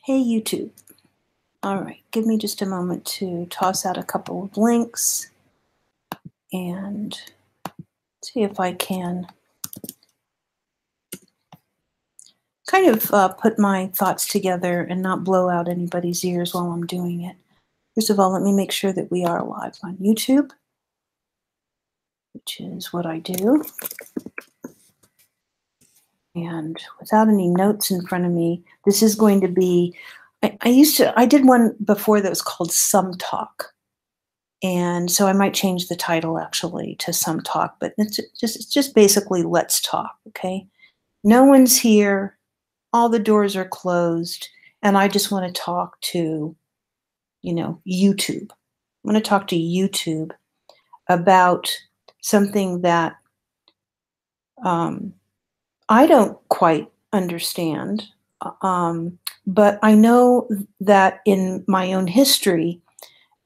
Hey, YouTube. All right, give me just a moment to toss out a couple of links and see if I can kind of put my thoughts together and not blow out anybody's ears while I'm doing it. First of all, let me make sure that we are live on YouTube, which is what I do. And without any notes in front of me, this is going to be, I did one before that was called Some Talk. And so I might change the title actually to Some Talk, but it's just basically let's talk, okay? No one's here, all the doors are closed, and I just want to talk to, YouTube. I want to talk to YouTube about something that I don't quite understand, but I know that in my own history,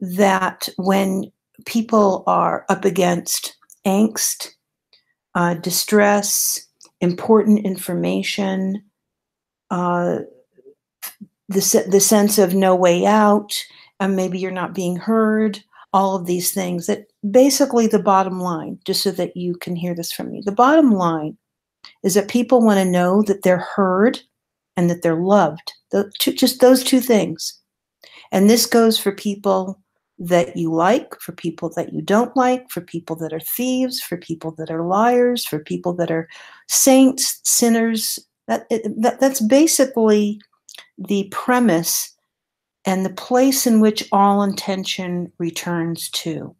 that when people are up against angst, distress, important information, the sense of no way out, and maybe you're not being heard, all of these things, that basically the bottom line, just so that you can hear this from me, the bottom line is that people want to know that they're heard and that they're loved. Just those two things. And this goes for people that you like, for people that you don't like, for people that are thieves, for people that are liars, for people that are saints, sinners. That's basically the premise and the place in which all intention returns to.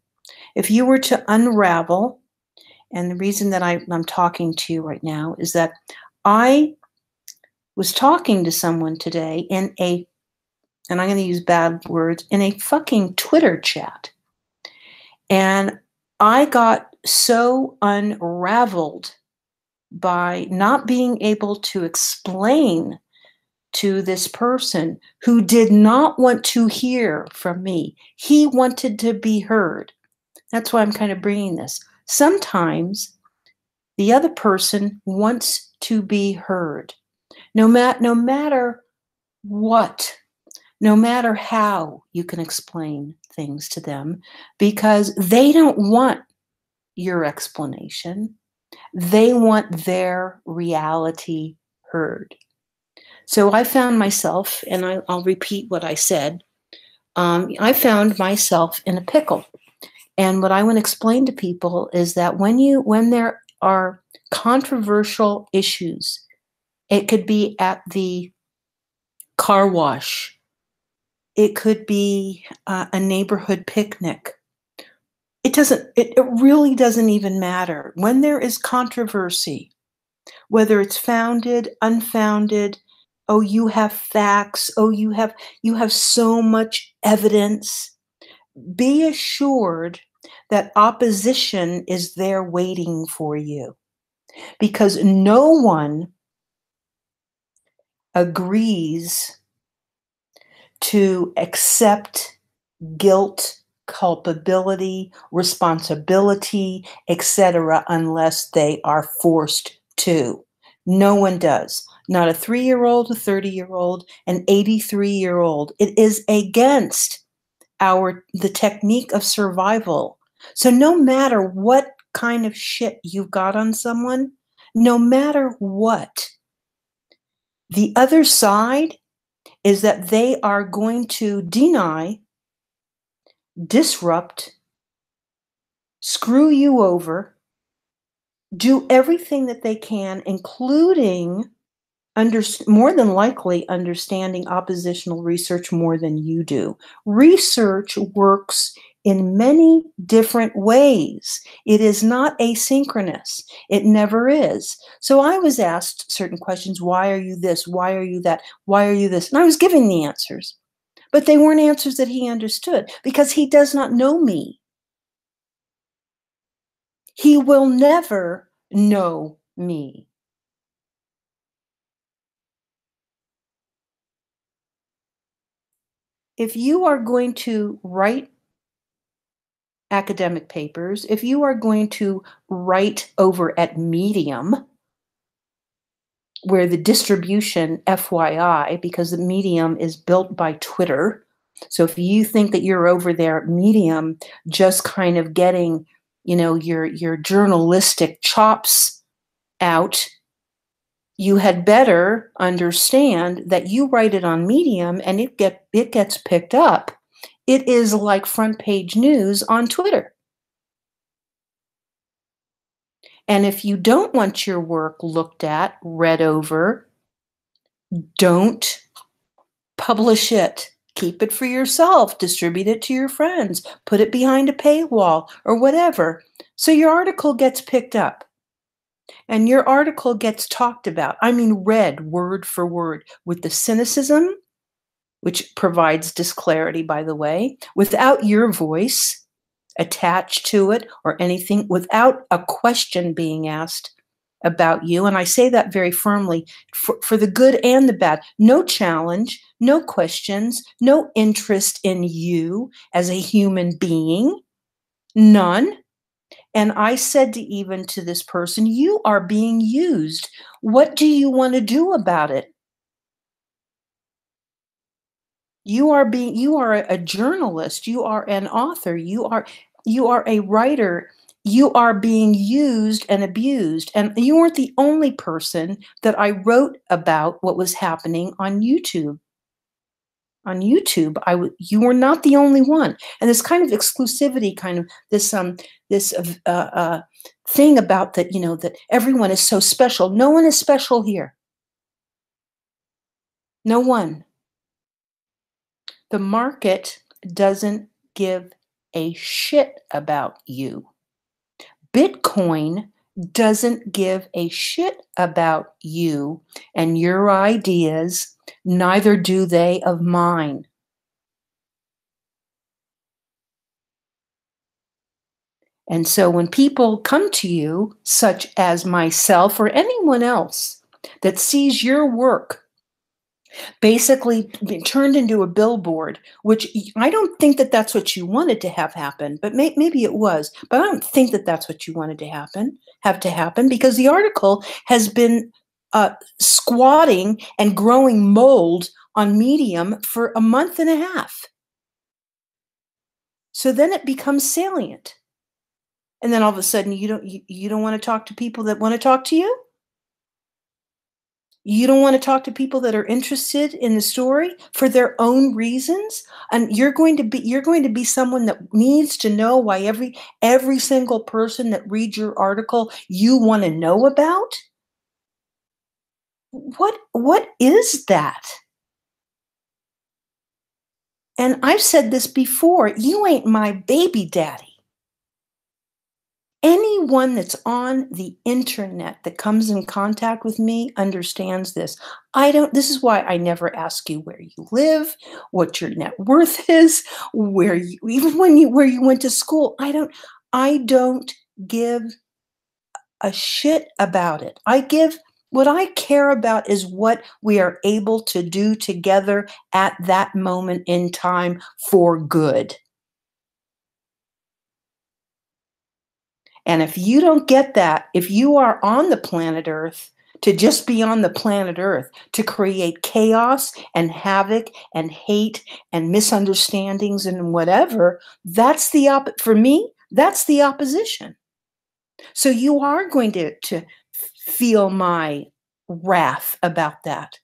If you were to unravel, and the reason that I'm talking to you right now is that I was talking to someone today and I'm going to use bad words, in a fucking Twitter chat. And I got so unraveled by not being able to explain to this person who did not want to hear from me. He wanted to be heard. That's why I'm kind of bringing this. Sometimes the other person wants to be heard. No matter what, no matter how you can explain things to them, because they don't want your explanation. They want their reality heard. So I found myself, and I'll repeat what I said, I found myself in a pickle. And what I want to explain to people is that when there are controversial issues, it could be at the car wash, it could be a neighborhood picnic. It really doesn't even matter. When there is controversy, whether it's founded, unfounded, oh, you have facts, oh, you have so much evidence, be assured that opposition is there waiting for you, because no one agrees to accept guilt, culpability, responsibility, etc., unless they are forced to. No one does. Not a 3-year-old, a 30-year-old, an 83-year-old. It is against the technique of survival. So no matter what kind of shit you've got on someone, no matter what, the other side is that they are going to deny, disrupt, screw you over, do everything that they can, including more than likely understanding oppositional research more than you do. Research works in many different ways. It is not asynchronous. It never is. So I was asked certain questions. Why are you this? Why are you that? Why are you this? And I was giving the answers. But they weren't answers that he understood, because he does not know me. He will never know me. If you are going to write academic papers, if you are going to write over at Medium, where the distribution, FYI, because the Medium is built by Twitter. So if you think that you're over there at Medium just kind of getting, your journalistic chops out, you had better understand that you write it on Medium and it gets picked up. It is like front page news on Twitter. And if you don't want your work looked at, read over, don't publish it. Keep it for yourself. Distribute it to your friends. Put it behind a paywall or whatever. So your article gets picked up and your article gets talked about. I mean, read word for word with the cynicism, which provides disclarity, by the way, without your voice attached to it or anything, without a question being asked about you. And I say that very firmly for the good and the bad. No challenge, no questions, no interest in you as a human being, none. And I said to this person, you are being used. What do you want to do about it? You are a journalist, you are an author, you are a writer. You are being used and abused. And you weren't the only person that I wrote about what was happening on YouTube. On YouTube, you were not the only one. And this kind of exclusivity, kind of this thing about that, that everyone is so special. No one is special here. No one. The market doesn't give a shit about you. Bitcoin doesn't give a shit about you and your ideas, neither do they of mine. And so when people come to you, such as myself or anyone else that sees your work basically turned into a billboard, which I don't think that that's what you wanted to have happen, but maybe it was, but I don't think that that's what you wanted to happen because the article has been squatting and growing mold on Medium for a month and a half. So then it becomes salient. And then all of a sudden you don't want to talk to people that want to talk to you? You don't want to talk to people that are interested in the story for their own reasons, and you're going to be someone that needs to know why every single person that reads your article you want to know about? What is that? And I've said this before, you ain't my baby daddy. Anyone that's on the internet that comes in contact with me understands this. This is why I never ask you where you live, what your net worth is, where you went to school. I don't give a shit about it. What I care about is what we are able to do together at that moment in time for good. And if you don't get that, if you are on the planet Earth to just be on the planet Earth, to create chaos and havoc and hate and misunderstandings and whatever, for me, that's the opposition. So you are going to feel my wrath about that.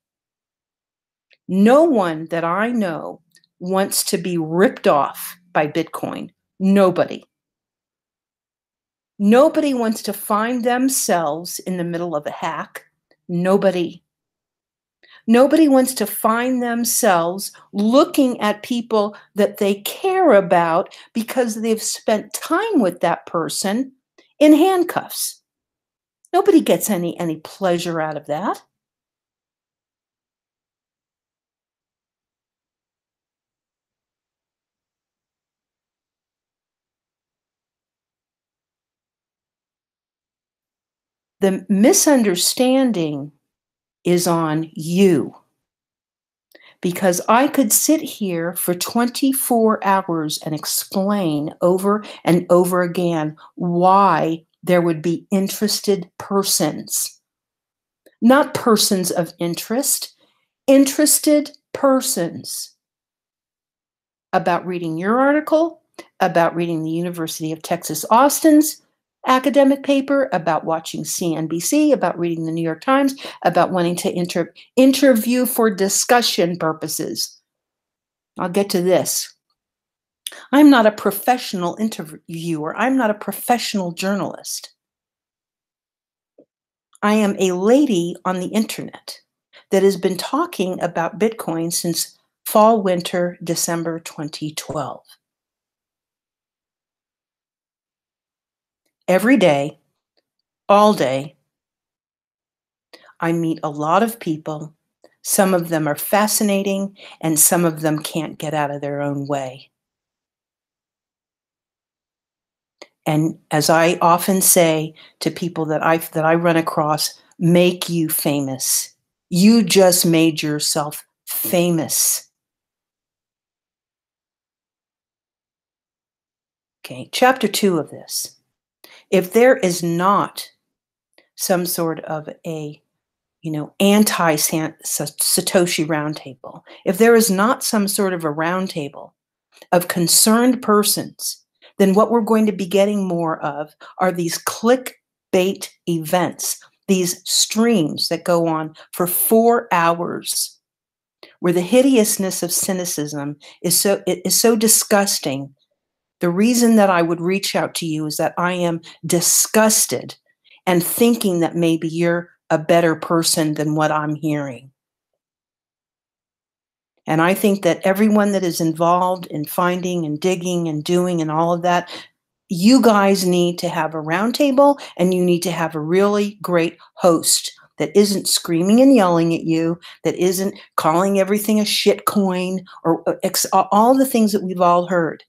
No one that I know wants to be ripped off by Bitcoin. Nobody. Nobody wants to find themselves in the middle of a hack. Nobody. Nobody wants to find themselves looking at people that they care about because they've spent time with that person in handcuffs. Nobody gets any pleasure out of that. The misunderstanding is on you. Because I could sit here for 24 hours and explain over and over again why there would be interested persons. not persons of interest, interested persons, about reading your article, about reading the University of Texas Austin's academic paper, about watching CNBC, about reading the New York Times, about wanting to interview for discussion purposes. I'll get to this. I'm not a professional interviewer. I'm not a professional journalist. I am a lady on the internet that has been talking about Bitcoin since fall, winter, December 2012. Every day, all day, I meet a lot of people. Some of them are fascinating, and some of them can't get out of their own way. And as I often say to people that I run across, make you famous. You just made yourself famous. Okay, chapter 2 of this. If there is not some sort of a anti-Satoshi roundtable, if there is not some sort of a roundtable of concerned persons, then what we're going to be getting more of are these clickbait events, these streams that go on for 4 hours, where the hideousness of cynicism is so disgusting. The reason that I would reach out to you is that I am disgusted and thinking that maybe you're a better person than what I'm hearing. And I think that everyone that is involved in finding and digging and doing and all of that, you guys need to have a roundtable, and you need to have a really great host that isn't screaming and yelling at you, that isn't calling everything a shit coin, or all the things that we've all heard.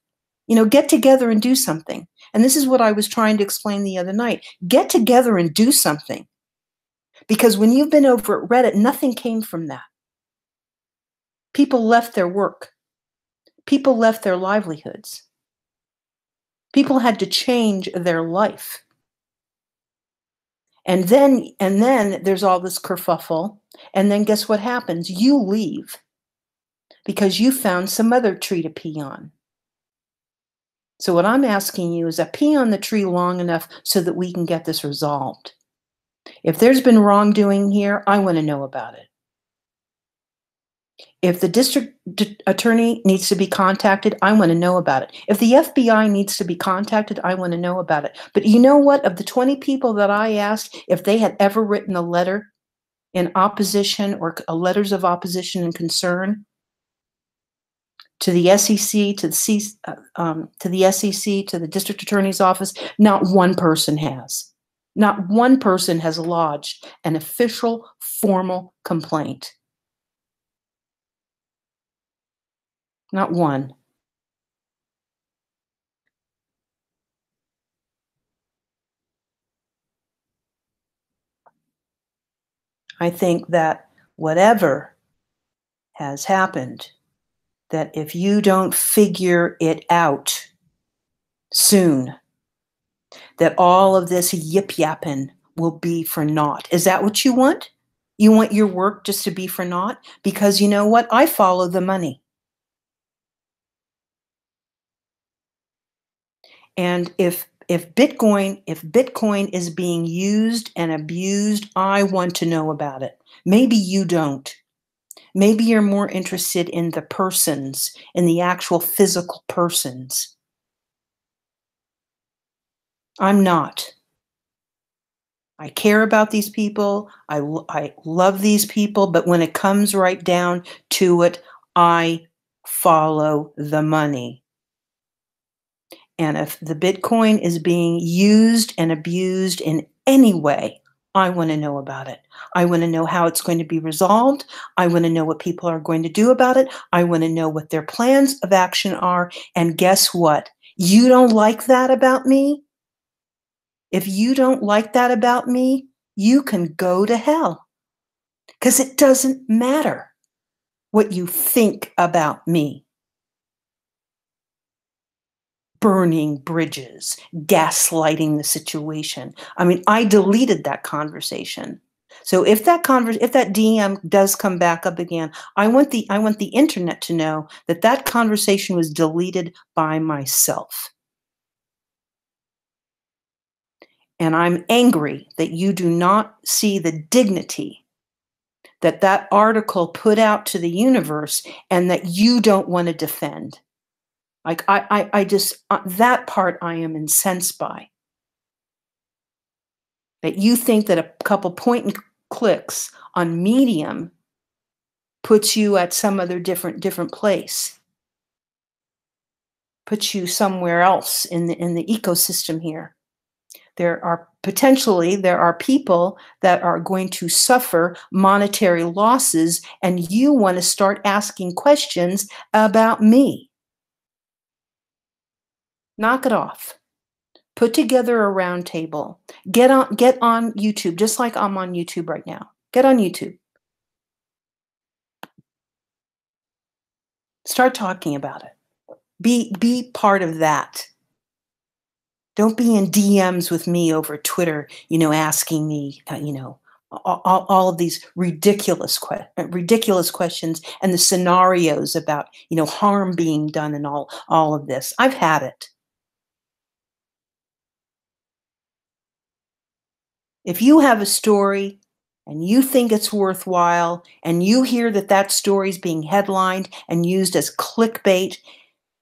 Get together and do something. And this is what I was trying to explain the other night. Get together and do something. Because when you've been over at Reddit, nothing came from that. People left their work. People left their livelihoods. People had to change their life. And then there's all this kerfuffle. And then guess what happens? You leave because you found some other tree to pee on. So what I'm asking you is to pee on the tree long enough so that we can get this resolved. If there's been wrongdoing here, I want to know about it. If the district attorney needs to be contacted, I want to know about it. If the FBI needs to be contacted, I want to know about it. But you know what? Of the 20 people that I asked if they had ever written a letter in opposition or letters of opposition and concern to the SEC, to the SEC, to the district attorney's office, not one person has. Not one person has lodged an official, formal complaint. Not one. I think that whatever has happened, that if you don't figure it out soon, that all of this yip-yapping will be for naught. Is that what you want? You want your work just to be for naught? Because you know what? I follow the money. And if Bitcoin is being used and abused, I want to know about it. Maybe you don't. Maybe you're more interested in the persons, in the actual physical persons. I'm not. I care about these people. I love these people. But when it comes right down to it, I follow the money. And if the Bitcoin is being used and abused in any way, I want to know about it. I want to know how it's going to be resolved. I want to know what people are going to do about it. I want to know what their plans of action are. And guess what? You don't like that about me? If you don't like that about me, you can go to hell. Because it doesn't matter what you think about me. Burning bridges, gaslighting the situation. I mean, I deleted that conversation So if that DM does come back up again, I want the internet to know that that conversation was deleted by myself. And I'm angry that you do not see the dignity that that article put out to the universe and that you don't want to defend. Like I just that part I am incensed by. That you think that a couple point and clicks on Medium puts you at some other different place, puts you somewhere else in the ecosystem here. There are people that are going to suffer monetary losses, and you want to start asking questions about me. Knock it off. Put together a round table. Get on YouTube, just like I'm on YouTube right now. Get on YouTube. Start talking about it. Be part of that. Don't be in DMs with me over Twitter, asking me, all of these ridiculous questions and the scenarios about, harm being done and all of this. I've had it. If you have a story and you think it's worthwhile and you hear that that story is being headlined and used as clickbait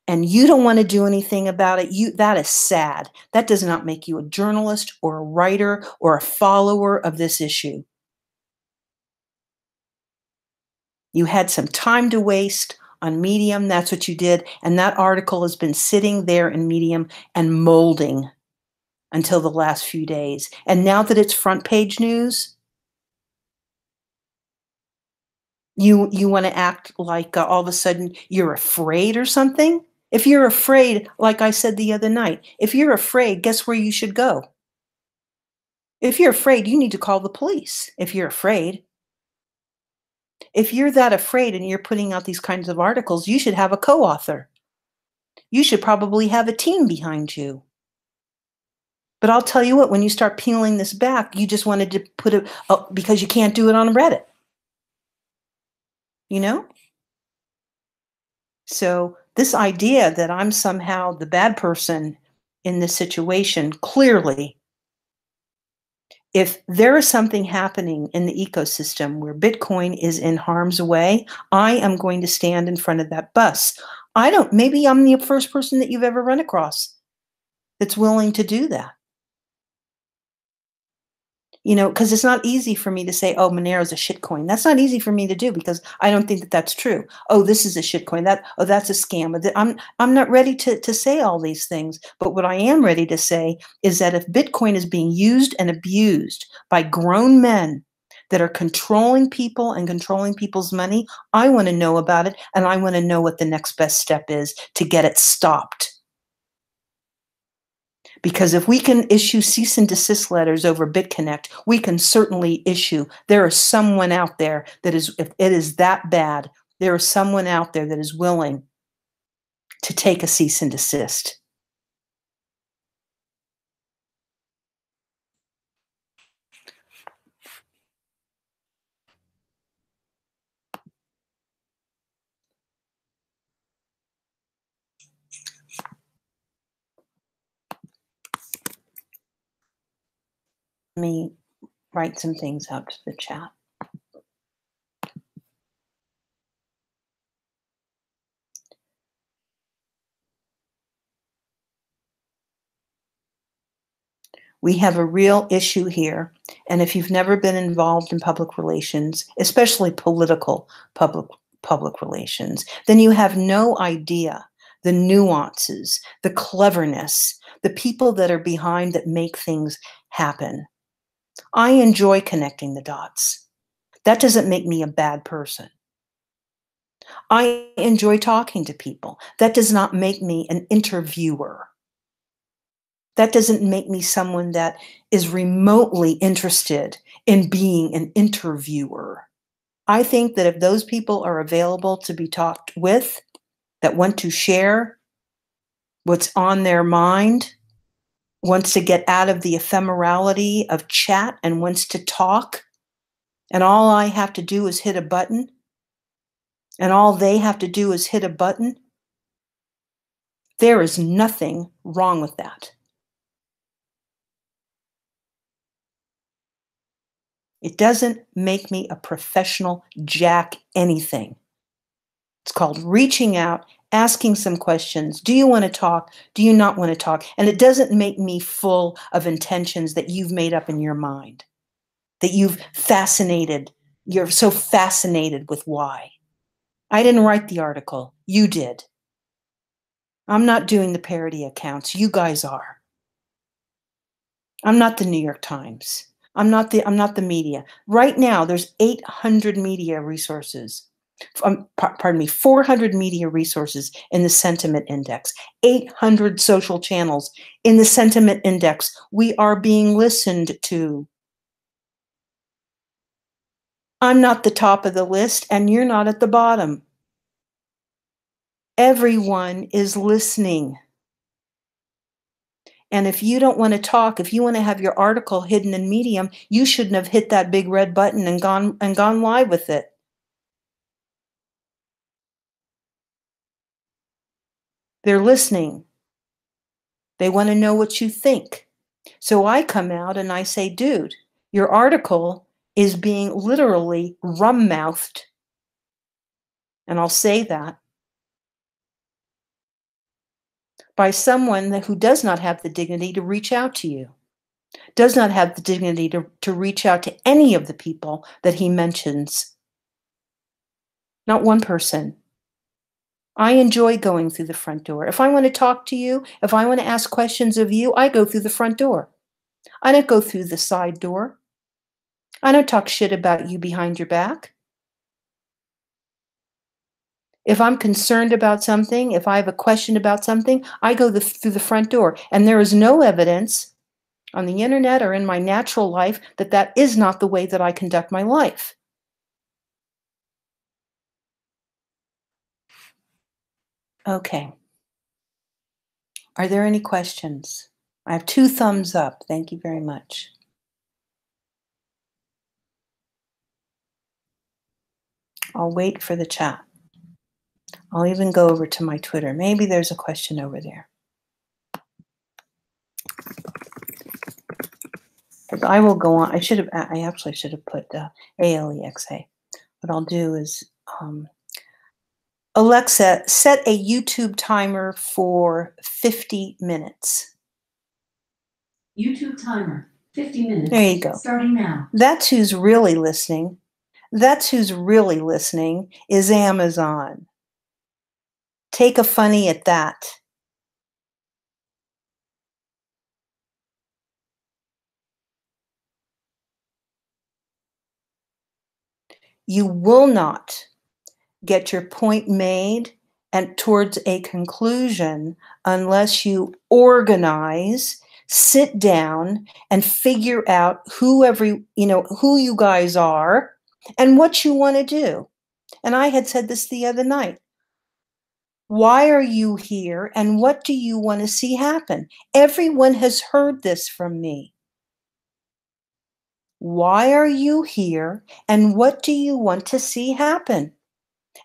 and you don't want to do anything about it, that is sad. That does not make you a journalist or a writer or a follower of this issue. You had some time to waste on Medium. That's what you did. And that article has been sitting there in Medium and molding until the last few days. And now that it's front page news, you want to act like all of a sudden you're afraid or something? If you're afraid, like I said the other night, if you're afraid, guess where you should go? If you're afraid, you need to call the police. If you're afraid. If you're that afraid and you're putting out these kinds of articles, you should have a co-author. You should probably have a team behind you. But I'll tell you what, when you start peeling this back, you just wanted to put it because you can't do it on Reddit. So this idea that I'm somehow the bad person in this situation, clearly, if there is something happening in the ecosystem where Bitcoin is in harm's way, I am going to stand in front of that bus. Maybe I'm the first person that you've ever run across that's willing to do that. Because it's not easy for me to say, oh, Monero's a shitcoin. That's not easy for me to do because I don't think that that's true. Oh, this is a shitcoin. That's a scam. I'm not ready to say all these things. But what I am ready to say is that if Bitcoin is being used and abused by grown men that are controlling people and controlling people's money, I want to know about it, and I want to know what the next best step is to get it stopped. Because if we can issue cease and desist letters over BitConnect, we can certainly issue. There is someone out there that is, if it is that bad, there is someone out there that is willing to take a cease and desist. Let me write some things out to the chat. We have a real issue here. And if you've never been involved in public relations, especially political public relations, then you have no idea the nuances, the cleverness, the people that are behind that make things happen. I enjoy connecting the dots. That doesn't make me a bad person. I enjoy talking to people. That does not make me an interviewer. That doesn't make me someone that is remotely interested in being an interviewer. I think that if those people are available to be talked with, that want to share what's on their mind, wants to get out of the ephemerality of chat and wants to talk, and all I have to do is hit a button, and all they have to do is hit a button, there is nothing wrong with that. It doesn't make me a professional jack anything. It's called reaching out, asking some questions. Do you want to talk? Do you not want to talk? And it doesn't make me full of intentions that you've made up in your mind, that you're so fascinated with why. I didn't write the article. You did. I'm not doing the parody accounts. You guys are. I'm not the New York Times. I'm not the media. Right now, there's 800 media resources. Pardon me, 400 media resources in the sentiment index, 800 social channels in the sentiment index. We are being listened to. I'm not the top of the list, and you're not at the bottom. Everyone is listening. And if you don't want to talk, if you want to have your article hidden in Medium, you shouldn't have hit that big red button and gone live with it. They're listening. They want to know what you think. So I come out and I say, dude, your article is being literally rum-mouthed. And I'll say that by someone who does not have the dignity to reach out to you, does not have the dignity to reach out to any of the people that he mentions. Not one person. I enjoy going through the front door. If I want to talk to you, if I want to ask questions of you, I go through the front door. I don't go through the side door. I don't talk shit about you behind your back. If I'm concerned about something, if I have a question about something, I go through the front door. And there is no evidence on the internet or in my natural life that that is not the way that I conduct my life. Okay. Are there any questions? I have 2 thumbs up. Thank you very much. I'll wait for the chat. I'll even go over to my Twitter. Maybe there's a question over there. But I will go on. I actually should have put ALEXA. What I'll do is, Alexa, set a YouTube timer for 50 minutes. YouTube timer, 50 minutes. There you go. Starting now. That's who's really listening. That's who's really listening is Amazon. Take a funny at that. You will not get your point made and towards a conclusion unless you organize, sit down, and figure out who you guys are and what you want to do. And I had said this the other night. Why are you here and what do you want to see happen? Everyone has heard this from me. Why are you here and what do you want to see happen?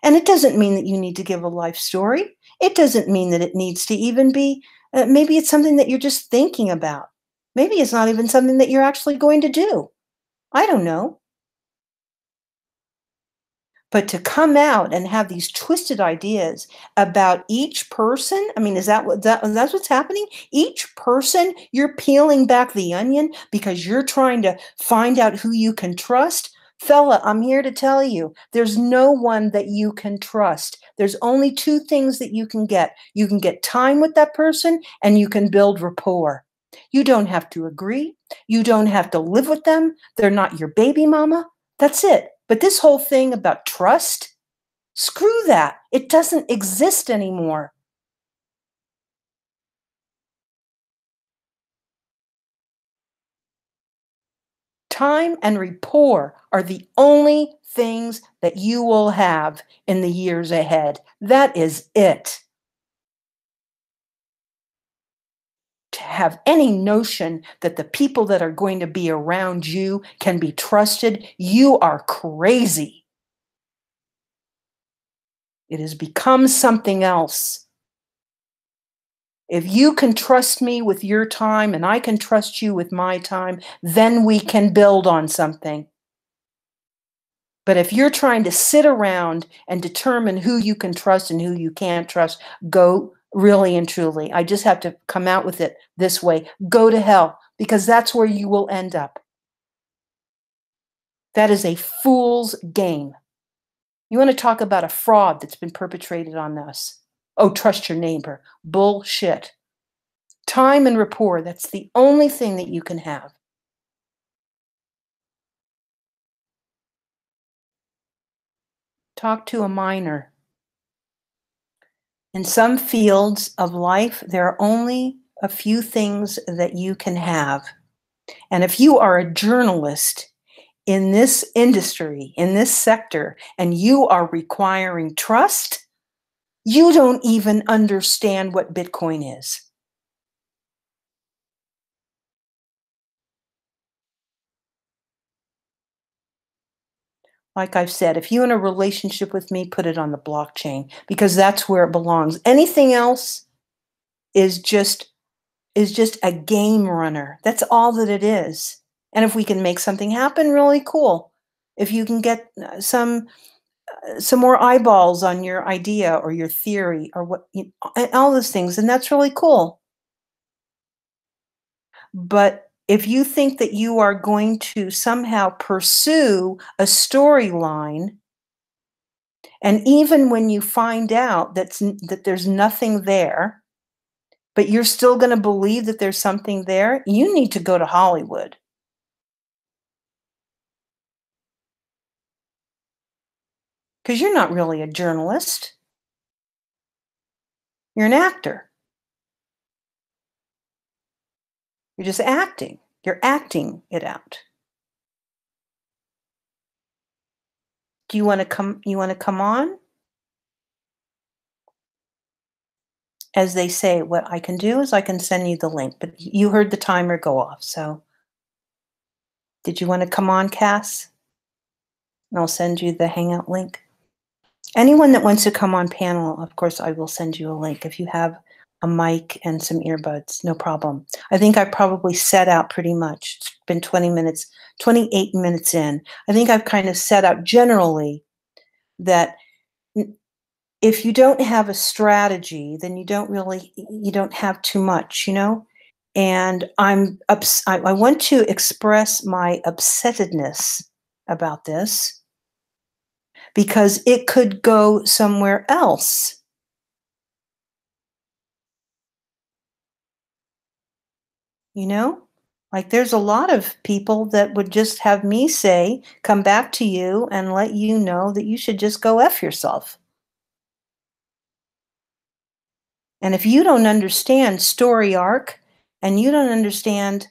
And it doesn't mean that you need to give a life story. It doesn't mean that it needs to even be, maybe it's something that you're just thinking about. Maybe it's not even something that you're actually going to do. I don't know. But to come out and have these twisted ideas about each person, I mean, that's what's happening? Each person, you're peeling back the onion because you're trying to find out who you can trust? Fella, I'm here to tell you, there's no one that you can trust. There's only 2 things that you can get. You can get time with that person and you can build rapport. You don't have to agree. You don't have to live with them. They're not your baby mama. That's it. But this whole thing about trust, screw that. It doesn't exist anymore. Time and rapport are the only things that you will have in the years ahead. That is it. to have any notion that the people that are going to be around you can be trusted, you are crazy. It has become something else. If you can trust me with your time and I can trust you with my time, then we can build on something. But if you're trying to sit around and determine who you can trust and who you can't trust, go really and truly. I just have to come out with it this way. Go to hell, because that's where you will end up. That is a fool's game. You want to talk about a fraud that's been perpetrated on us? Oh, trust your neighbor. Bullshit. Time and rapport, that's the only thing that you can have. Talk to a minor. In some fields of life, there are only a few things that you can have. And if you are a journalist in this industry, in this sector, and you are requiring trust, you don't even understand what Bitcoin is. Like I've said, if you're in a relationship with me, put it on the blockchain, because that's where it belongs. Anything else is just a game runner. That's all that it is. And if we can make something happen, really cool. If you can get some more eyeballs on your idea or your theory or all those things, and that's really cool. But if you think that you are going to somehow pursue a storyline, and even when you find out that there's nothing there, but you're still going to believe that there's something there, you need to go to Hollywood. Because you're not really a journalist. You're an actor. You're just acting. You're acting it out. Do you want to come? You want to come on? As they say, what I can do is I can send you the link. But you heard the timer go off. So, did you want to come on, Cass? And I'll send you the Hangout link. Anyone that wants to come on panel, of course, I will send you a link. If you have a mic and some earbuds, no problem. I think I've probably set out pretty much. It's been 20 minutes, 28 minutes in. I think I've kind of set out generally that if you don't have a strategy, then you don't have too much, you know? And I want to express my upsettedness about this, because it could go somewhere else. You know, like there's a lot of people that would just have me say, come back to you and let you know that you should just go F yourself. And if you don't understand story arc and you don't understand,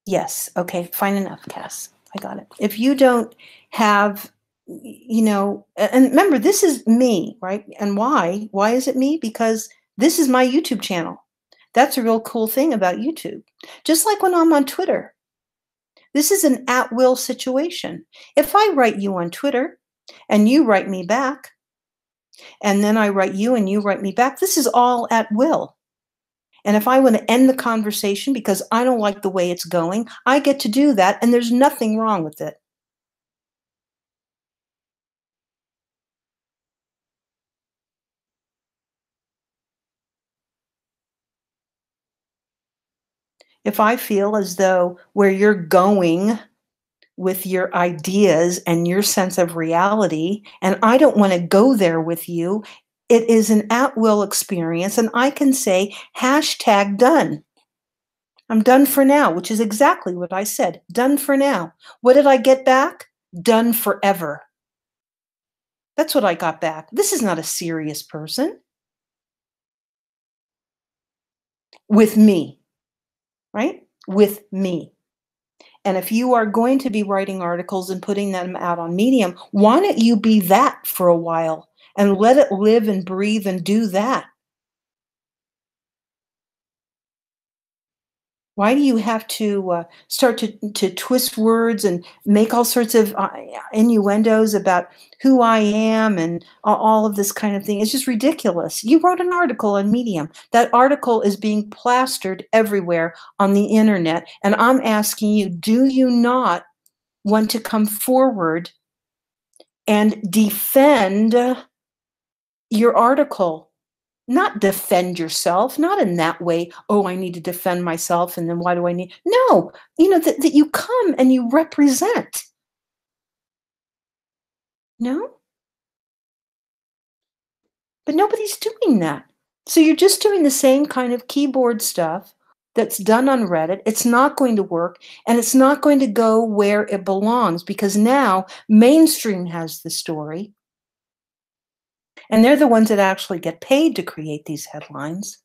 yes, okay, fine enough, Cass. I got it. If you don't have, and remember, this is me, right? And why? Why is it me? Because this is my YouTube channel. That's a real cool thing about YouTube. Just like when I'm on Twitter. This is an at-will situation. If I write you on Twitter and you write me back, and then I write you and you write me back, this is all at will. And if I want to end the conversation because I don't like the way it's going, I get to do that, and there's nothing wrong with it. If I feel as though where you're going with your ideas and your sense of reality, and I don't want to go there with you, it is an at-will experience, and I can say hashtag done. I'm done for now, which is exactly what I said. Done for now. What did I get back? Done forever. That's what I got back. This is not a serious person. With me, right? With me. And if you are going to be writing articles and putting them out on Medium, why don't you be that for a while and let it live and breathe and do that? Why do you have to start to twist words and make all sorts of innuendos about who I am and all of this kind of thing? It's just ridiculous. You wrote an article on Medium. That article is being plastered everywhere on the internet. And I'm asking you, do you not want to come forward and defend your article? Not defend yourself, not in that way. Oh, I need to defend myself, and then why do I need? No, that you come and you represent. No, but nobody's doing that. So you're just doing the same kind of keyboard stuff that's done on Reddit. It's not going to work, and it's not going to go where it belongs because now mainstream has the story, and they're the ones that actually get paid to create these headlines.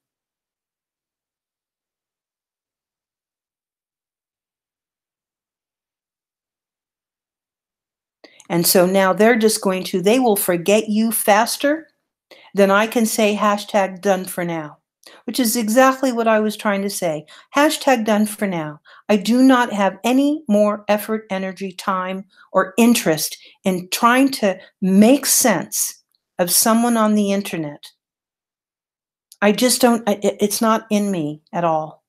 And so now they will forget you faster than I can say hashtag done for now, which is exactly what I was trying to say. Hashtag done for now. I do not have any more effort, energy, time, or interest in trying to make sense of someone on the internet. I just don't, it's not in me at all.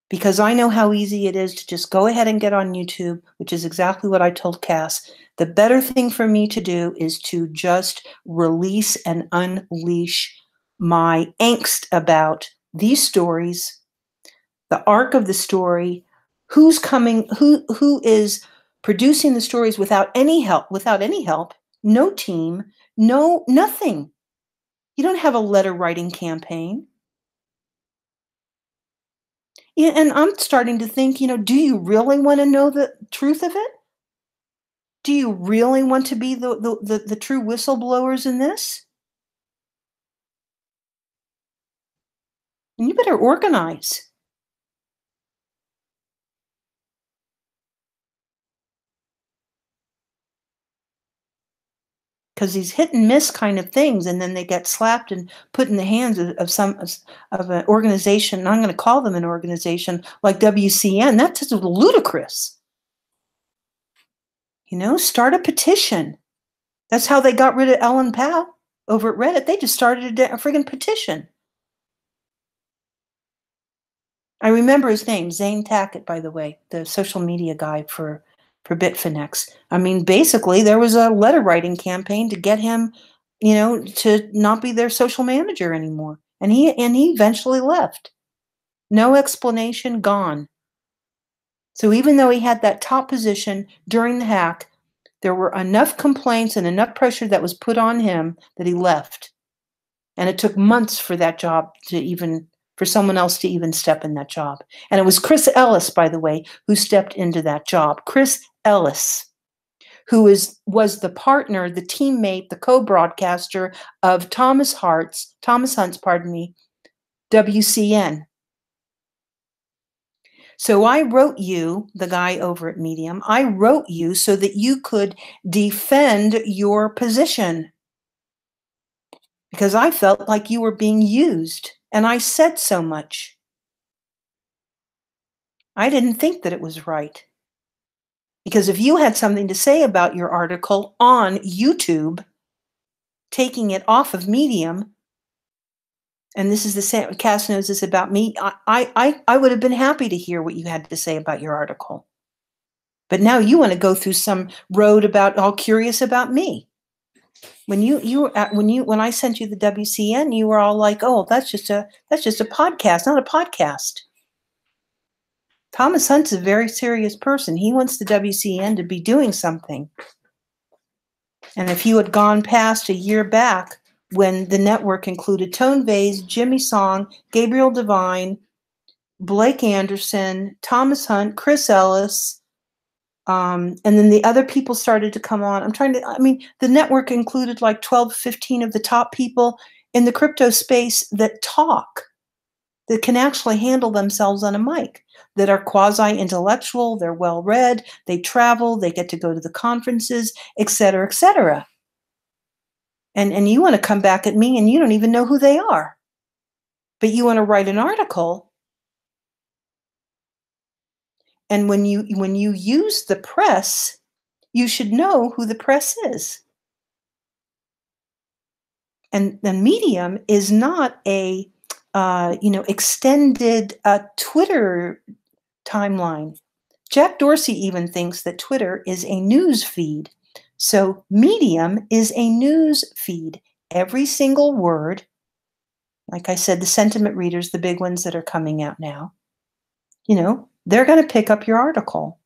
Because I know how easy it is to just go ahead and get on YouTube, which is exactly what I told Cass. The better thing for me to do is to just release and unleash my angst about these stories, the arc of the story, who's coming, who is producing the stories without any help, no team, nothing. You don't have a letter writing campaign. Yeah, and I'm starting to think, do you really want to know the truth of it? Do you really want to be the true whistleblowers in this? And you better organize. Because these hit and miss kind of things, and then they get slapped and put in the hands of an organization, and I'm going to call them an organization like WCN. That's just ludicrous. Start a petition. That's how they got rid of Ellen Powell over at Reddit. They just started a friggin' petition. I remember his name, Zane Tackett, by the way, the social media guy for Bitfinex. I mean, basically, there was a letter writing campaign to get him, to not be their social manager anymore, and he eventually left. No explanation, gone. So even though he had that top position during the hack, there were enough complaints and enough pressure that was put on him that he left. And it took months for that job for someone else to even step in that job. And it was Chris Ellis, by the way, who stepped into that job. Chris Ellis, who was the partner, the teammate, the co-broadcaster of Thomas Hunt's, WCN. So I wrote you, the guy over at Medium, I wrote you so that you could defend your position. Because I felt like you were being used, and I said so much. I didn't think that it was right. Because if you had something to say about your article on YouTube, taking it off of Medium, and this is the same, Cass knows this about me, I would have been happy to hear what you had to say about your article. But now you want to go through some road about all curious about me. When I sent you the WCN, you were all like, "Oh, that's just a podcast, not a podcast." Thomas Hunt's a very serious person. He wants the WCN to be doing something. And if you had gone past a year back when the network included Tone Vays, Jimmy Song, Gabriel Devine, Blake Anderson, Thomas Hunt, Chris Ellis, and then the other people started to come on. The network included like 12, 15 of the top people in the crypto space that talk, that can actually handle themselves on a mic, that are quasi-intellectual, they're well-read, they travel, they get to go to the conferences, et cetera, et cetera. And you want to come back at me and you don't even know who they are. But you want to write an article And when you use the press, you should know who the press is. And the Medium is not a extended Twitter timeline. Jack Dorsey even thinks that Twitter is a news feed. So Medium is a news feed. Every single word, like I said, the sentiment readers, the big ones that are coming out now, they're going to pick up your article.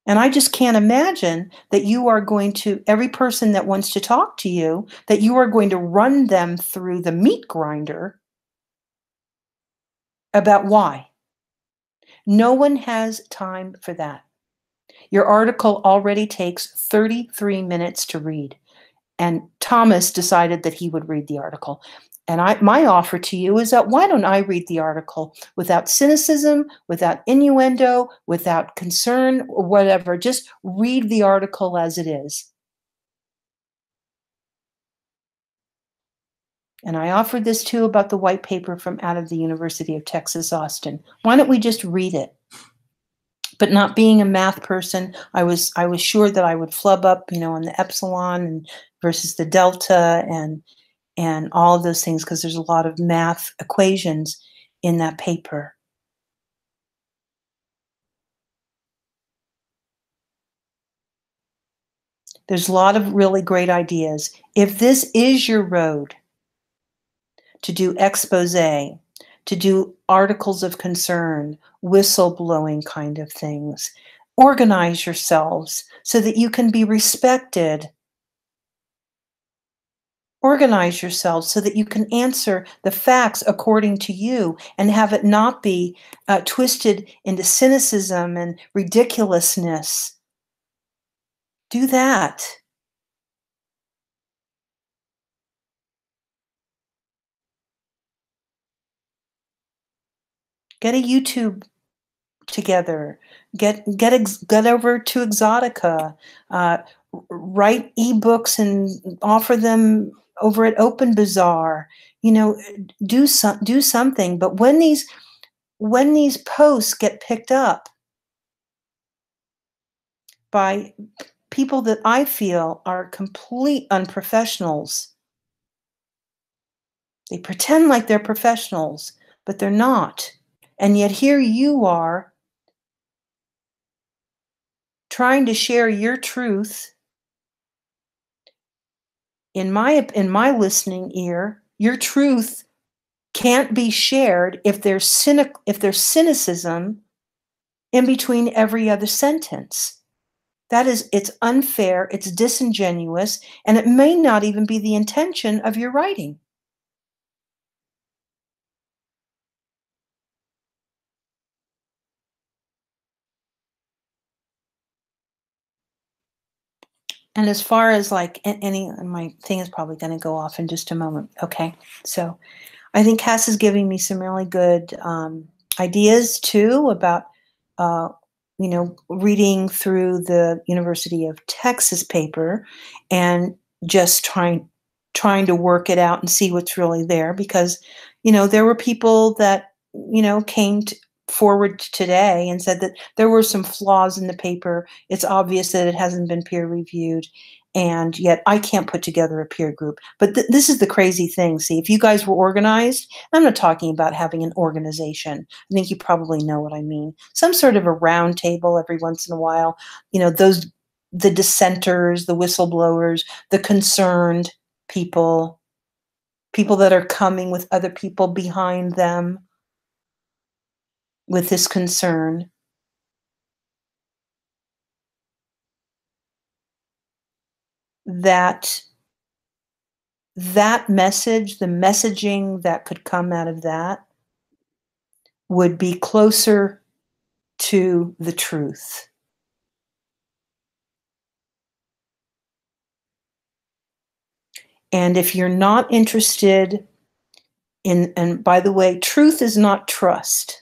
And I just can't imagine that you are going to, every person that wants to talk to you, that you are going to run them through the meat grinder about why. No one has time for that. Your article already takes 33 minutes to read. And Thomas decided that he would read the article. And my offer to you is that why don't I read the article without cynicism, without innuendo, without concern, or whatever. Just read the article as it is. And I offered this too about the white paper from out of the University of Texas, Austin. Why don't we just read it? But not being a math person, I was sure that I would flub up, on the epsilon and versus the delta and all of those things, because there's a lot of math equations in that paper. There's a lot of really great ideas. If this is your road to do expose, to do articles of concern, whistleblowing kind of things, organize yourselves so that you can be respected. Organize yourselves so that you can answer the facts according to you and have it not be twisted into cynicism and ridiculousness. Do that. Get a YouTube together. Get over to Exotica. Write ebooks and offer them over at Open Bazaar. Do something. But when these posts get picked up by people that I feel are complete unprofessionals, they pretend like they're professionals, but they're not. And yet here you are trying to share your truth. In my listening ear, your truth can't be shared if there's cynicism in between every other sentence. It's unfair, it's disingenuous, and it may not even be the intention of your writing. And as far as like my thing is probably going to go off in just a moment. Okay, so I think Cass is giving me some really good ideas too about reading through the University of Texas paper and just trying to work it out and see what's really there, because there were people that came forward today and said that there were some flaws in the paper. It's obvious that it hasn't been peer reviewed, and yet I can't put together a peer group. But this is the crazy thing. See, if you guys were organized, I'm not talking about having an organization. I think you probably know what I mean. Some sort of a round table every once in a while. The dissenters, the whistleblowers, the concerned people that are coming with other people behind them with this concern. That message, the messaging that could come out of that, would be closer to the truth. And if you're not interested in, and by the way, truth is not trust.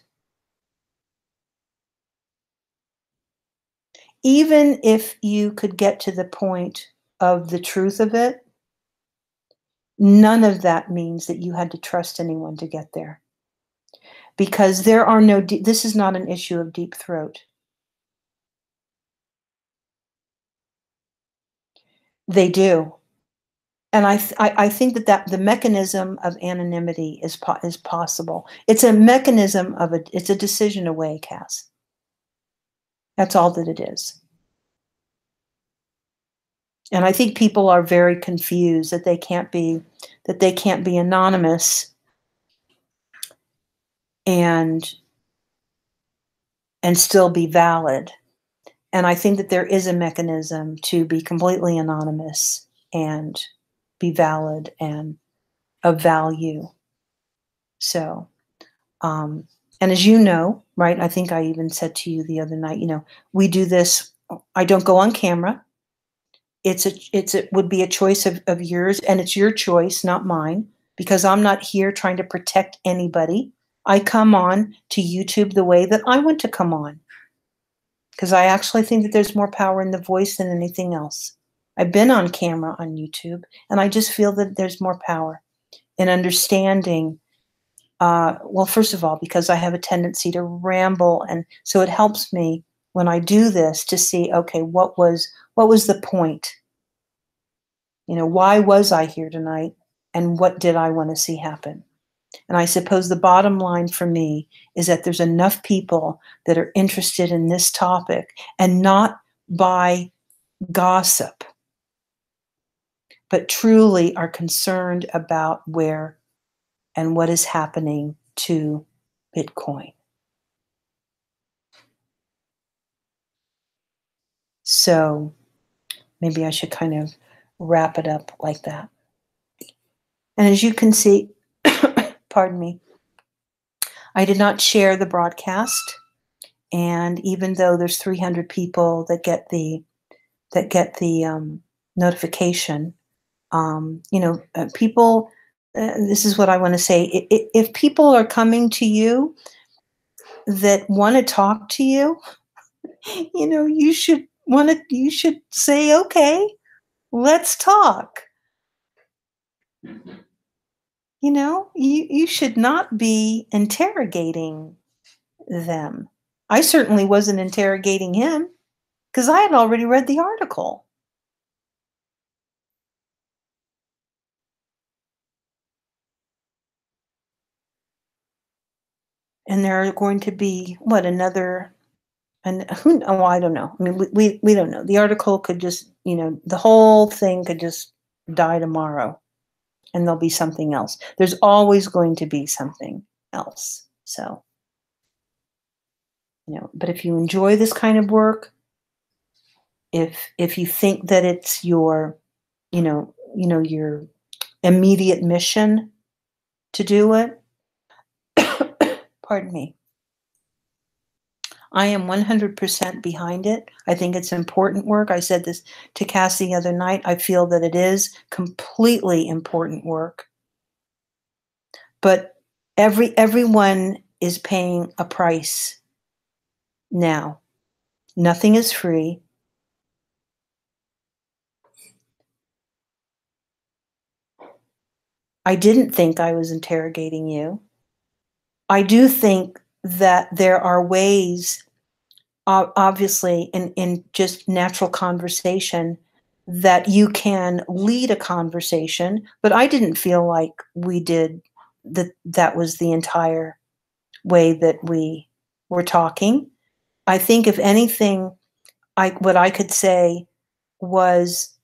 Even if you could get to the point of the truth of it, none of that means that you had to trust anyone to get there. because there are no this is not an issue of deep throat. They do. And I think that the mechanism of anonymity is possible. It's a mechanism of it's a decision away, Cass. That's all that it is. And I think people are very confused that they can't be anonymous and still be valid. And I think that there is a mechanism to be completely anonymous and be valid and of value. So, and as you know, right, I think I even said to you the other night, we do this. I don't go on camera. It would be a choice of yours, and it's your choice, not mine, because I'm not here trying to protect anybody. I come on to YouTube the way that I want to come on, because I actually think that there's more power in the voice than anything else. I've been on camera on YouTube, and I just feel that there's more power in understanding. Well, first of all, because I have a tendency to ramble, and so it helps me when I do this to see, okay, what was the point? Why was I here tonight, and what did I want to see happen? And I suppose the bottom line for me is that there's enough people that are interested in this topic, and not by gossip, but truly are concerned about where and what is happening to Bitcoin. So maybe I should kind of wrap it up like that. And as you can see, pardon me, I did not share the broadcast. And even though there's 300 people that get the notification, people, this is what I want to say. If people are coming to you that want to talk to you, you should say, okay, let's talk. You should not be interrogating them. I certainly wasn't interrogating him because I had already read the article. And there are going to be another, and I don't know. I mean, we don't know. The article could just, the whole thing could just die tomorrow, and there'll be something else. There's always going to be something else. So, but if you enjoy this kind of work, if you think that it's your, your immediate mission to do it, pardon me, I am 100% behind it. I think it's important work. I said this to Cass the other night. I feel that it is completely important work. But everyone is paying a price now. Nothing is free. I didn't think I was interrogating you. I do think that there are ways, obviously, in just natural conversation, that you can lead a conversation, but I didn't feel like we did that was the entire way that we were talking. I think if anything, what I could say was,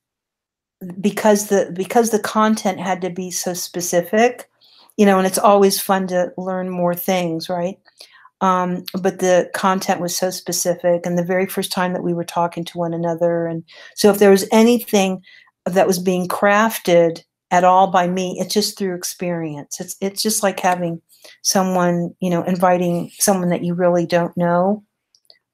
because the content had to be so specific, and it's always fun to learn more things, right? But the content was so specific, and the very first time that we were talking to one another, and so if there was anything that was being crafted at all by me, it's just through experience. It's just like having someone, inviting someone that you really don't know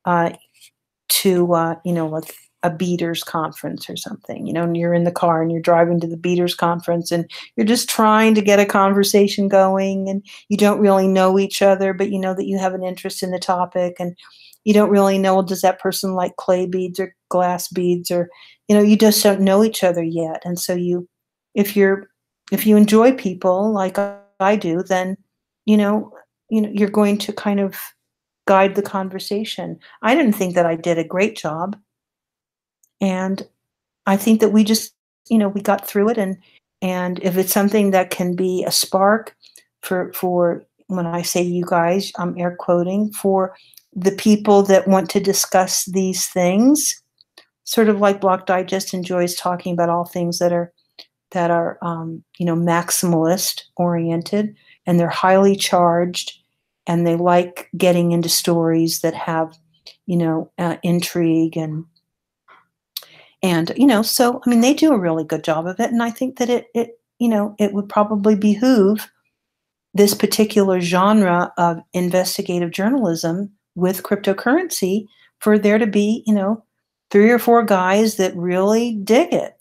to like a beaters conference or something, and you're in the car and you're driving to the beaters conference and you're just trying to get a conversation going, and you don't really know each other, but you know that you have an interest in the topic, and you don't really know, well, does that person like clay beads or glass beads, or you just don't know each other yet. And so if you enjoy people like I do, then you're going to kind of guide the conversation. I didn't think that I did a great job, and I think that we just, we got through it, and if it's something that can be a spark for when I say you guys, I'm air quoting, for the people that want to discuss these things, sort of like Block Digest enjoys talking about all things that are maximalist oriented, and they're highly charged, and they like getting into stories that have intrigue and so I mean they do a really good job of it, and I think that it would probably behoove this particular genre of investigative journalism with cryptocurrency for there to be three or four guys that really dig it.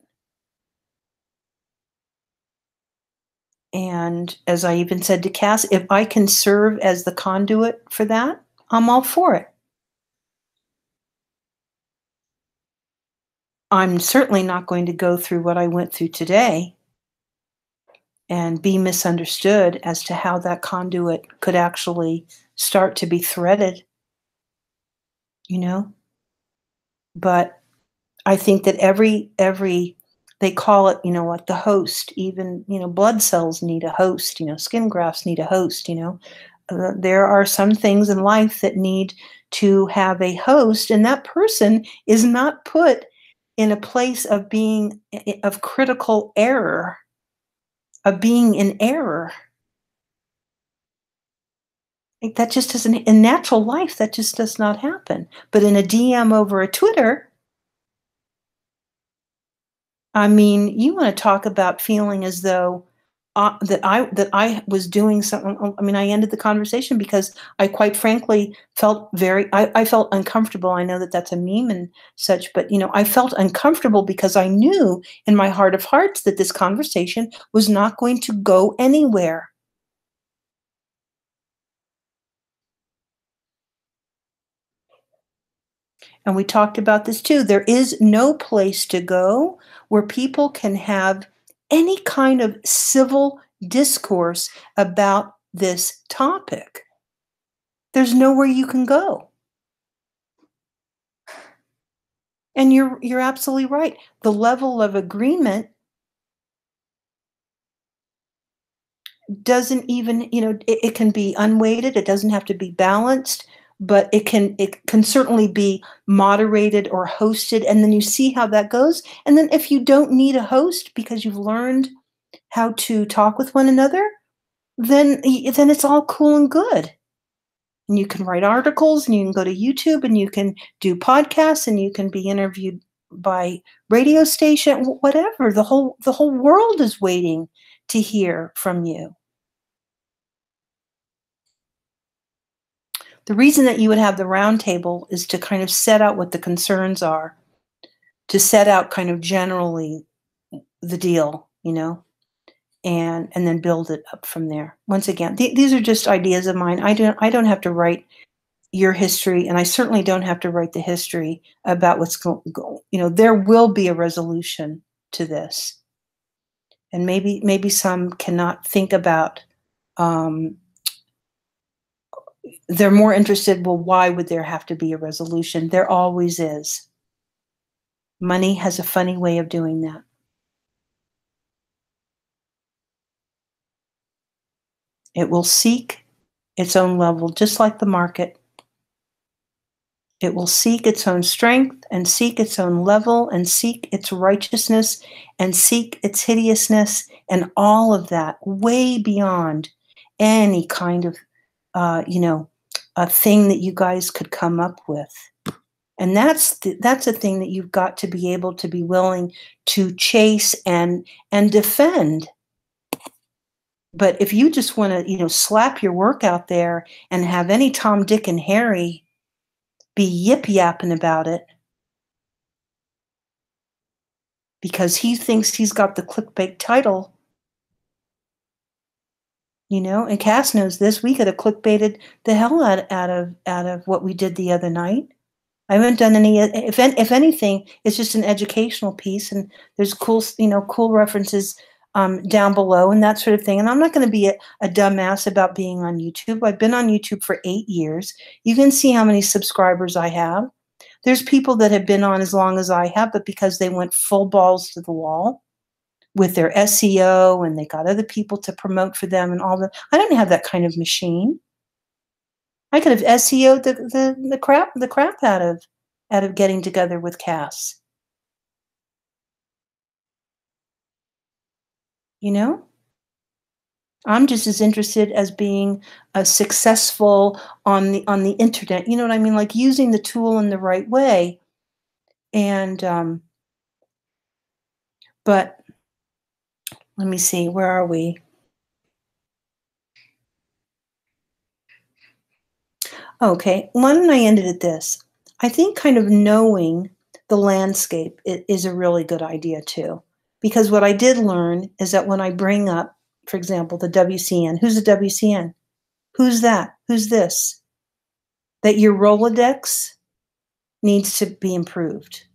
And as I even said to Cass, if I can serve as the conduit for that, I'm all for it. I'm certainly not going to go through what I went through today and be misunderstood as to how that conduit could actually start to be threaded, you know? But I think that every they call it, like the host, even, blood cells need a host, skin grafts need a host, there are some things in life that need to have a host, and that person is not put in a place of being of critical error, of being in error. Like that just doesn't, in natural life, that just does not happen. But in a DM over a Twitter, I mean, you want to talk about feeling as though that I was doing something. I mean, I ended the conversation because I quite frankly felt I felt uncomfortable. I know that that's a meme and such, but I felt uncomfortable because I knew in my heart of hearts that this conversation was not going to go anywhere. And we talked about this too. There is no place to go where people can have any kind of civil discourse about this topic. There's nowhere you can go. And you're absolutely right. The level of agreement doesn't even, it can be unweighted. It doesn't have to be balanced, but it can certainly be moderated or hosted. And then you see how that goes. And then if you don't need a host because you've learned how to talk with one another, then it's all cool and good. And you can write articles, and you can go to YouTube, and you can do podcasts, and you can be interviewed by radio station, whatever. The whole world is waiting to hear from you. The reason that you would have the roundtable is to kind of set out what the concerns are, to set out kind of generally the deal, and then build it up from there. Once again, these are just ideas of mine. I don't have to write your history, and I certainly don't have to write the history about what's going. There will be a resolution to this, and maybe some cannot think about. They're more interested. Well, why would there have to be a resolution? There always is. Money has a funny way of doing that. It will seek its own level, just like the market. It will seek its own strength and seek its own level and seek its righteousness and seek its hideousness and all of that way beyond any kind of, a thing that you guys could come up with. And that's a thing that you've got to be able to be willing to chase and defend. But if you just want to, slap your work out there and have any Tom, Dick, and Harry be yip-yapping about it because he thinks he's got the clickbait title, and Cass knows this, we could have clickbaited the hell out of what we did the other night. I haven't done any. If anything, it's just an educational piece, and there's cool references down below and that sort of thing. And I'm not going to be a dumbass about being on YouTube. I've been on YouTube for 8 years. You can see how many subscribers I have. There's people that have been on as long as I have, but because they went full balls to the wall with their SEO and they got other people to promote for them and all that. I don't have that kind of machine. I could have SEO'd the crap out of getting together with Cass. You know? I'm just as interested as being successful on the internet. You know what I mean? Like using the tool in the right way. And but let me see, where are we? Okay, why don't I end it at this? I think kind of knowing the landscape is a really good idea too. Because what I did learn is that when I bring up, for example, the WCN, who's the WCN? Who's that? Who's this? That your Rolodex needs to be improved.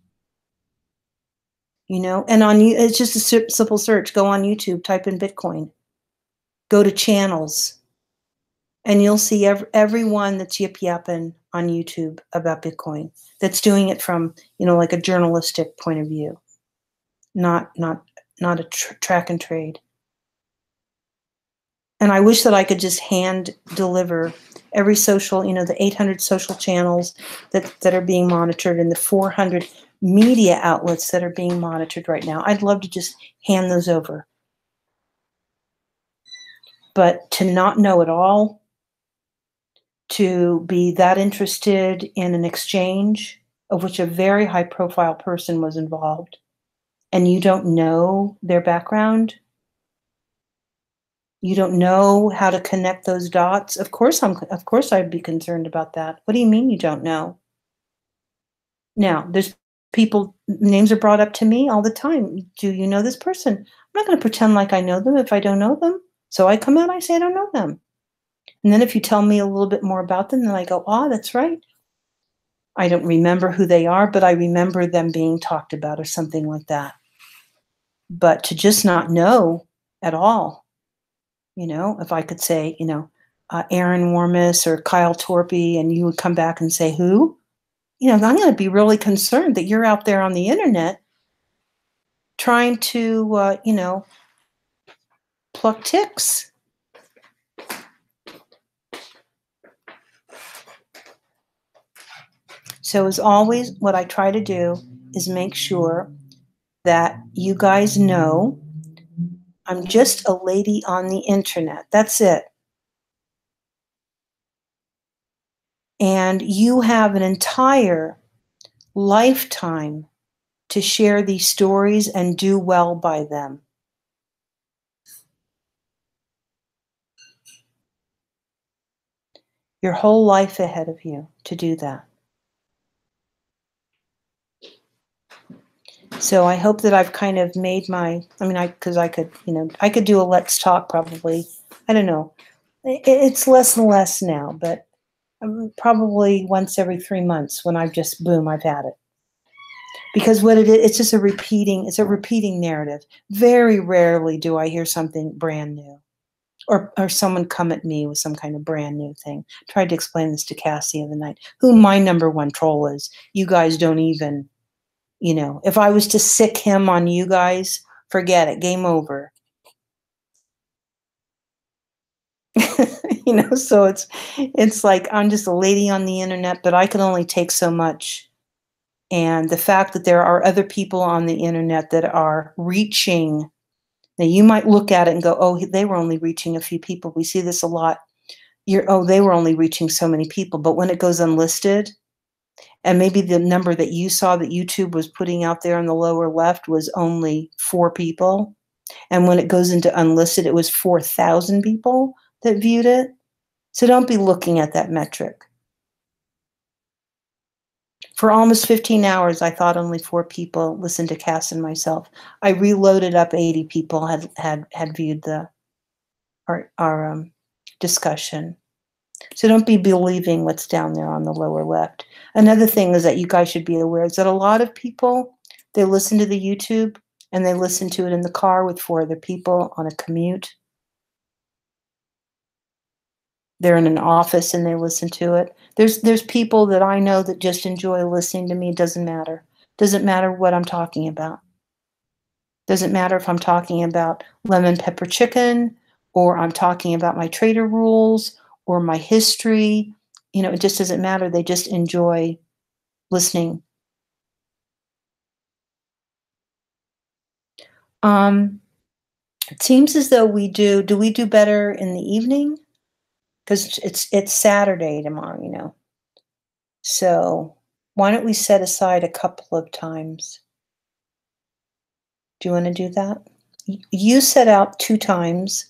You know, and it's just a simple search. Go on YouTube, type in Bitcoin, go to channels, and you'll see everyone that's yip yapping on YouTube about Bitcoin. That's doing it from, you know, like a journalistic point of view, not a track and trade. And I wish that I could just hand deliver every social, you know, the 800 social channels that are being monitored and the 400 media outlets that are being monitored right now. I'd love to just hand those over. But to not know it all, to be that interested in an exchange of which a very high profile person was involved, and you don't know their background, you don't know how to connect those dots. Of course I'd be concerned about that. What do you mean you don't know? Now, there's people, names are brought up to me all the time. Do you know this person? I'm not going to pretend like I know them if I don't know them. So I come out, I say I don't know them. And then if you tell me a little bit more about them, then I go, oh, that's right. I don't remember who they are, but I remember them being talked about or something like that. But to just not know at all, you know, if I could say, you know, Aaron Warmis or Kyle Torpy, and you would come back and say, who? You know, I'm going to be really concerned that you're out there on the internet trying to, you know, pluck ticks. So as always, what I try to do is make sure that you guys know I'm just a lady on the internet. That's it. And you have an entire lifetime to share these stories and do well by them. Your whole life ahead of you to do that. So I hope that I've kind of made because I could, you know, I could do a let's talk probably. I don't know. It's less and less now, but probably once every 3 months when I've had it. Because what it's just it's a repeating narrative. Very rarely do I hear something brand new or someone come at me with some kind of brand new thing. I tried to explain this to Cassie the other night, who my number one troll is. You guys don't even, you know, if I was to sick him on you guys, forget it, game over. You know, so it's like I'm just a lady on the internet, but I can only take so much. And the fact that there are other people on the internet that are reaching, now you might look at it and go, oh, they were only reaching a few people. We see this a lot. They were only reaching so many people. But when it goes unlisted, and maybe the number that you saw that YouTube was putting out there in the lower left was only 4 people. And when it goes into unlisted, it was 4,000 people that viewed it. So don't be looking at that metric. For almost 15 hours, I thought only 4 people listened to Cass and myself. I reloaded up 80 people had viewed our discussion. So don't be believing what's down there on the lower left. Another thing is that you guys should be aware is that a lot of people, they listen to the YouTube and they listen to it in the car with 4 other people on a commute. They're in an office and they listen to it. There's people that I know that just enjoy listening to me. It doesn't matter. Doesn't matter what I'm talking about. Doesn't matter if I'm talking about lemon pepper chicken or I'm talking about my trader rules or my history. You know, it just doesn't matter. They just enjoy listening. Um, it seems as though we do we do better in the evening? Because it's Saturday tomorrow, you know. So why don't we set aside a couple of times? Do you want to do that? You set out 2 times,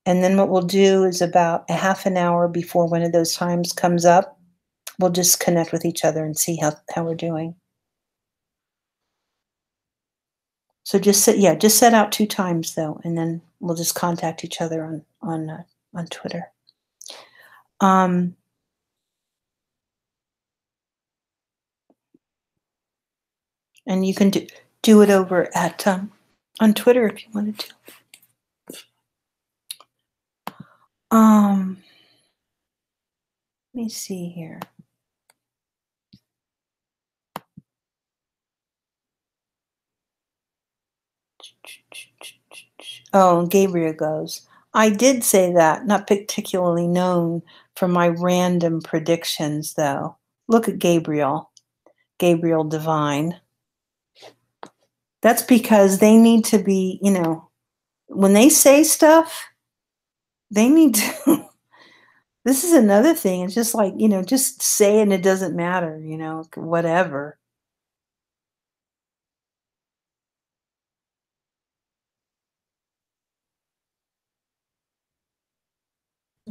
and then what we'll do is about a half an hour before one of those times comes up, we'll just connect with each other and see how we're doing. So just set out 2 times though, and then we'll just contact each other on Twitter. Um, and you can do it over at on Twitter if you wanted to. Let me see here. Oh, Gabriel goes, I did say that, not particularly known for my random predictions, though. Look at Gabriel, Gabriel Divine. That's because they need to be, you know, when they say stuff, they need to. This is another thing. It's just like, you know, just say it and it doesn't matter, you know, whatever.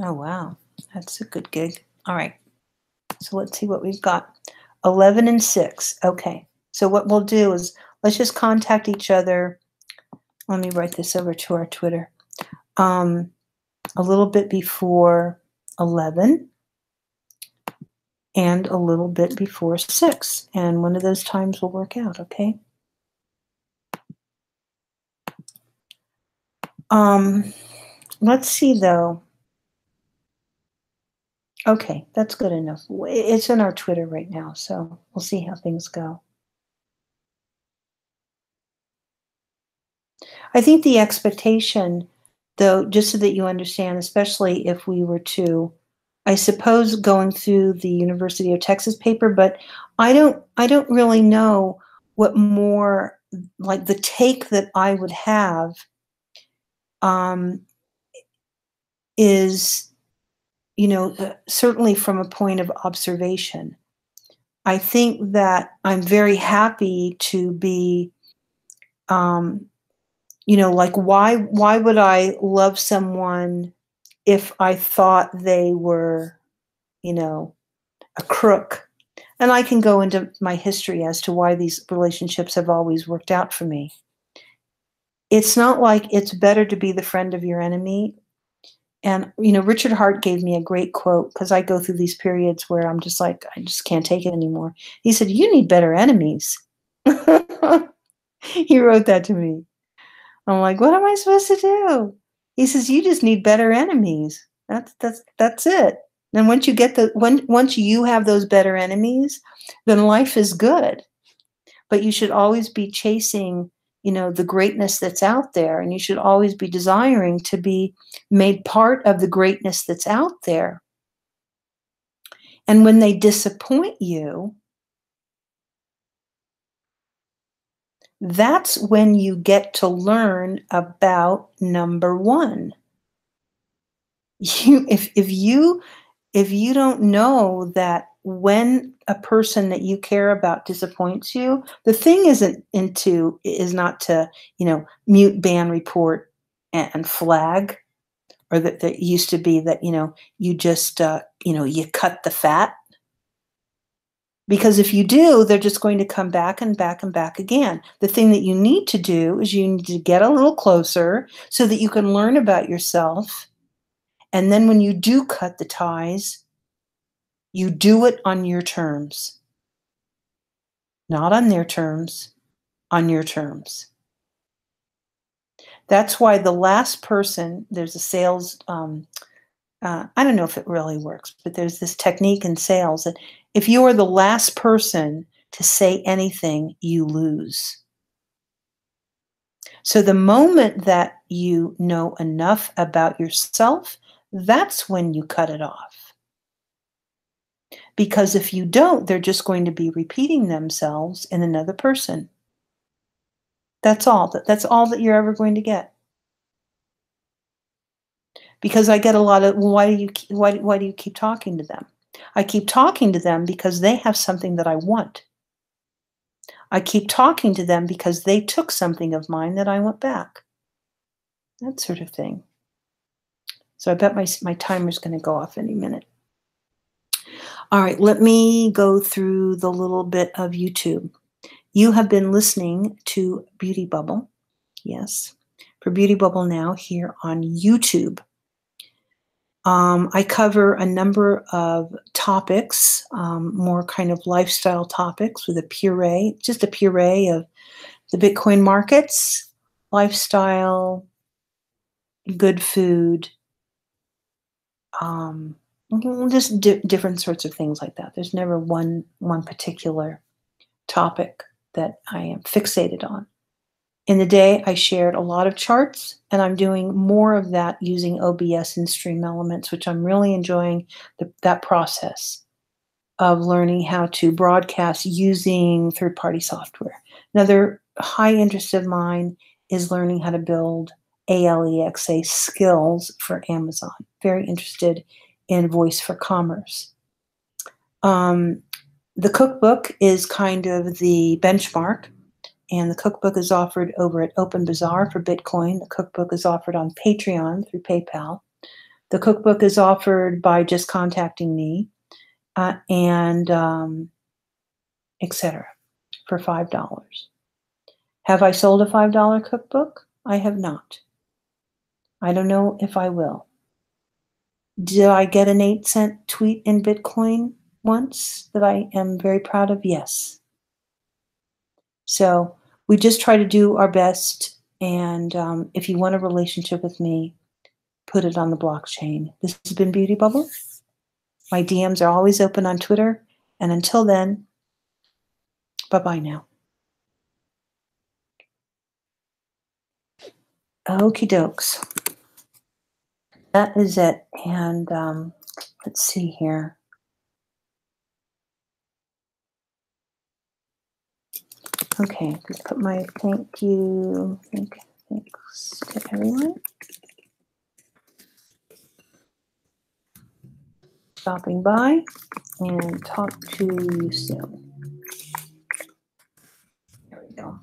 Oh, wow. That's a good gig. All right. So let's see what we've got. 11 and 6. Okay. So what we'll do is let's just contact each other. Let me write this over to our Twitter. A little bit before 11 and a little bit before 6. And one of those times will work out, okay? Let's see though. Okay, that's good enough. It's in our Twitter right now, so we'll see how things go. I think the expectation, though, just so that you understand, especially if we were to, I suppose, going through the University of Texas paper, but I don't really know what more, like the take that I would have is, you know, certainly from a point of observation. I think that I'm very happy to be, you know, like why would I love someone if I thought they were, you know, a crook? And I can go into my history as to why these relationships have always worked out for me. It's not like it's better to be the friend of your enemy. And, you know, Richard Hart gave me a great quote because I go through these periods where I'm just like, I just can't take it anymore. He said, "You need better enemies." He wrote that to me. I'm like, what am I supposed to do? He says, "You just need better enemies. That's it." And once you have those better enemies, then life is good. But you should always be chasing, you know, the greatness that's out there, and you should always be desiring to be made part of the greatness that's out there. And when they disappoint you, that's when you get to learn about number 1. If you don't know that when a person that you care about disappoints you, the thing is not to, you know, mute, ban, report, and flag, or that used to be that, you know, you just you know, you cut the fat. Because if you do, they're just going to come back and back and back again. The thing that you need to do is you need to get a little closer so that you can learn about yourself. And then when you do cut the ties, you do it on your terms, not on their terms, on your terms. That's why the last person, there's a sales, I don't know if it really works, but there's this technique in sales that if you are the last person to say anything, you lose. So the moment that you know enough about yourself, that's when you cut it off. Because if you don't, they're just going to be repeating themselves in another person. That's all. That's all that you're ever going to get. Because I get a lot of, well, why do you keep talking to them? I keep talking to them because they have something that I want. I keep talking to them because they took something of mine that I want back. That sort of thing. So I bet my timer's going to go off any minute. All right, let me go through the little bit of YouTube. You have been listening to Beauty Bubble, yes, for Beauty Bubble Now here on YouTube. I cover a number of topics, more kind of lifestyle topics with a puree, just a puree of the Bitcoin markets, lifestyle, good food, just different sorts of things like that. There's never one particular topic that I am fixated on. In the day, I shared a lot of charts, and I'm doing more of that using OBS and Stream Elements, which I'm really enjoying that process of learning how to broadcast using third-party software. Another high interest of mine is learning how to build Alexa skills for Amazon. Very interested in voice for commerce. The cookbook is kind of the benchmark, and the cookbook is offered over at Open Bazaar for Bitcoin. The cookbook is offered on Patreon through PayPal. The cookbook is offered by just contacting me, and etc. for $5. Have I sold a $5 cookbook? I have not. I don't know if I will. Did I get an 8-cent tweet in Bitcoin once that I am very proud of? Yes. So we just try to do our best, and if you want a relationship with me, put it on the blockchain. This has been Beauty Bubble. My DMs are always open on Twitter, and until then, bye-bye now. Okie dokes. That is it, and let's see here. Okay, just put my thanks to everyone. Stopping by, and talk to you soon. There we go.